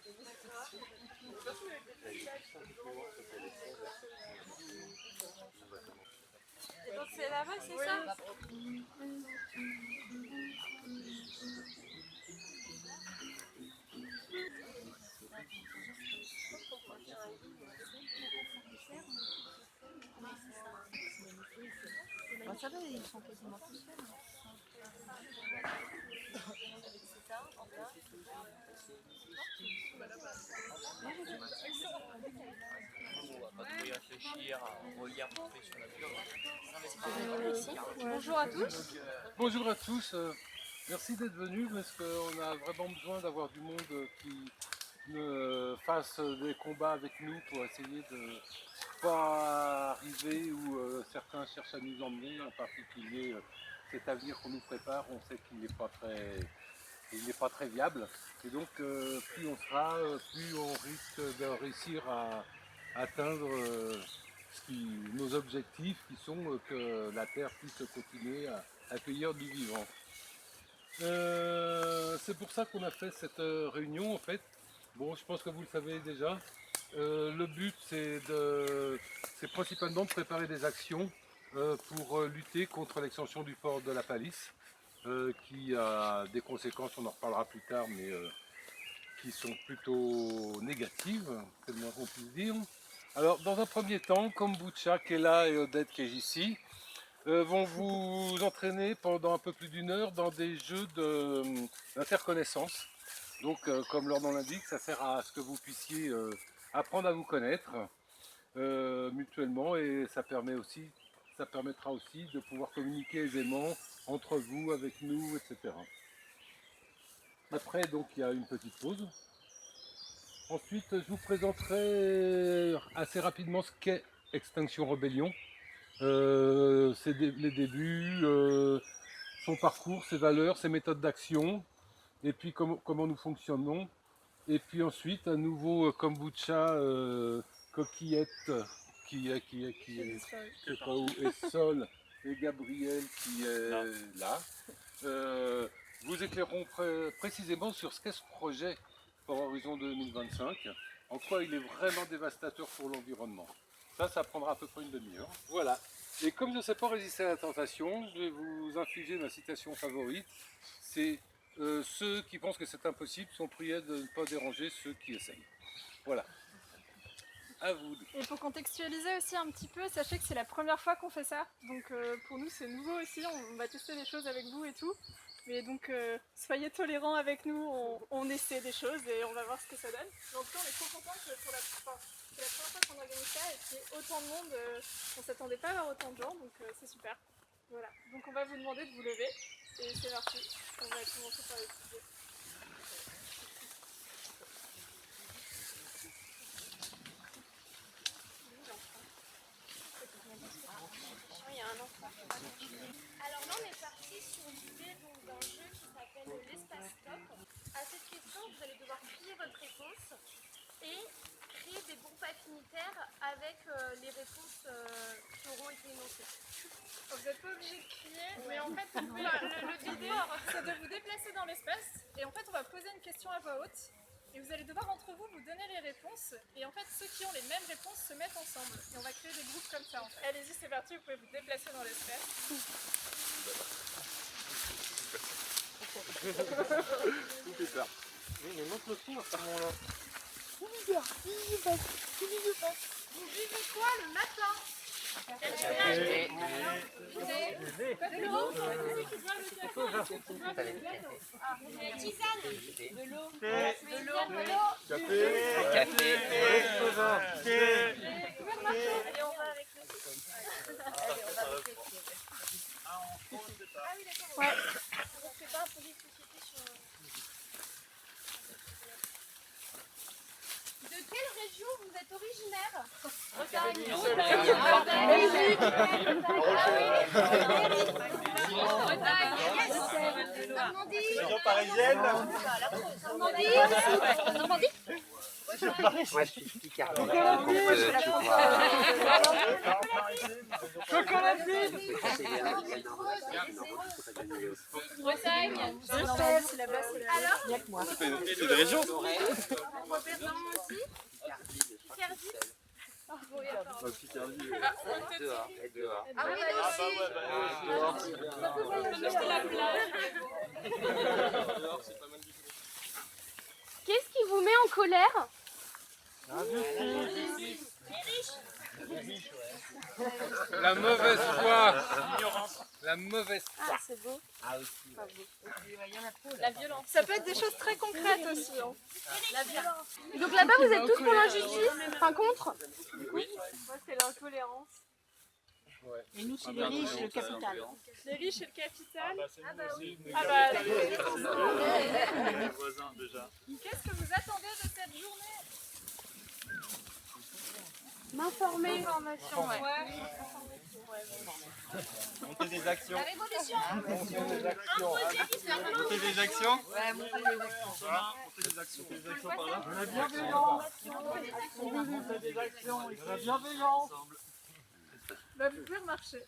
Et donc c'est là-bas, c'est ça? Bah, ça va, ils sont quasiment tous faits. Bonjour à tous. Bonjour à tous, merci d'être venus parce qu'on a vraiment besoin d'avoir du monde qui fasse des combats avec nous pour essayer de pas arriver où certains cherchent à nous emmener, en particulier cet avenir qu'on nous prépare, on sait qu'il n'est pas très viable. Et donc plus on sera, plus on risque de réussir à atteindre nos objectifs qui sont que la Terre puisse continuer à accueillir du vivant. C'est pour ça qu'on a fait cette réunion en fait. Bon, je pense que vous le savez déjà. Le but c'est principalement de préparer des actions pour lutter contre l'extension du port de la Palisse, qui a des conséquences, on en reparlera plus tard, mais qui sont plutôt négatives, c'est le moins qu'on puisse dire. Alors dans un premier temps, Kombucha, Kela et Odette qui est ici, vont vous entraîner pendant un peu plus d'une heure dans des jeux d'interconnaissance. Donc comme leur nom l'indique, ça sert à ce que vous puissiez apprendre à vous connaître mutuellement, et ça permettra aussi de pouvoir communiquer aisément entre vous, avec nous, etc. Après, donc, il y a une petite pause. Ensuite, je vous présenterai assez rapidement ce qu'est Extinction Rebellion. Les débuts, son parcours, ses valeurs, ses méthodes d'action, et puis comment nous fonctionnons. Et puis ensuite, un nouveau kombucha coquillette qui est je sais pas où, et Sol et Gabriel qui est là. Vous éclaireront précisément sur ce qu'est ce projet pour Horizon 2025, en quoi il est vraiment dévastateur pour l'environnement. Ça prendra à peu près une demi-heure. Voilà. Et comme je ne sais pas résister à la tentation, je vais vous infuser ma citation favorite. C'est ceux qui pensent que c'est impossible sont priés de ne pas déranger ceux qui essayent. Voilà. À vous. Et pour contextualiser aussi un petit peu, sachez que c'est la première fois qu'on fait ça. Donc pour nous c'est nouveau aussi, on va tester des choses avec vous et tout. Mais donc soyez tolérants avec nous, on essaie des choses et on va voir ce que ça donne. Mais en tout cas on est trop contents que c'est la première fois qu'on organise ça et qu'il y ait autant de monde. On ne s'attendait pas à avoir autant de gens, donc c'est super. Voilà, donc on va vous demander de vous lever et c'est parti. On va commencer par les sujets. Alors là on est parti sur l'idée d'un jeu qui s'appelle l'espace stop. À cette question vous allez devoir trier votre réponse et créer des groupes affinitaires avec les réponses qui auront été énoncées. Vous n'êtes pas obligé de crier, mais en fait l'idée c'est de vous déplacer dans l'espace et en fait on va poser une question à voix haute. Et vous allez devoir entre vous donner les réponses. Et en fait, ceux qui ont les mêmes réponses se mettent ensemble. Et on va créer des groupes comme ça. En fait. Allez-y, c'est parti, vous pouvez vous déplacer dans l'espace. Tout est ça. Oui, mais montre le coup à ce moment-là. Vous buvez quoi le matin? De l'eau. Qui boit le café? Tisane. De l'eau. Café. Allez, on va avec le Ah oui d'accord. Ouais. On ne fait pas un projet de société sur... De quelle région vous êtes originaire? Bretagne. Normandie. Région parisienne. Normandie. Moi, je suis Picardie. Bretagne. C'est la base. Alors, C'est des régions. non aussi. Picardie. Picardie. Ah oui, aussi. Qu'est-ce qui vous met en colère? La mauvaise foi. La mauvaise foi. Ah, c'est beau. La violence. Ça peut être des choses très concrètes aussi. Hein. La violence. Donc là-bas, vous êtes tous pour l'injustice? Enfin, contre? Moi, c'est l'intolérance. Et nous, c'est les riches, le capital. Les riches et le capital. Ah bah oui. Ah bah, Les voisins déjà. qu'est-ce que vous attendez de cette journée? M'informer. Information, ouais. Monter des actions. La révolution. Monter des actions. Ouais, monter des actions. Voilà, monter des actions. Monter des actions par là. La bienveillance. Monter des actions. La bienveillance. Bah, vous pouvez remarcher.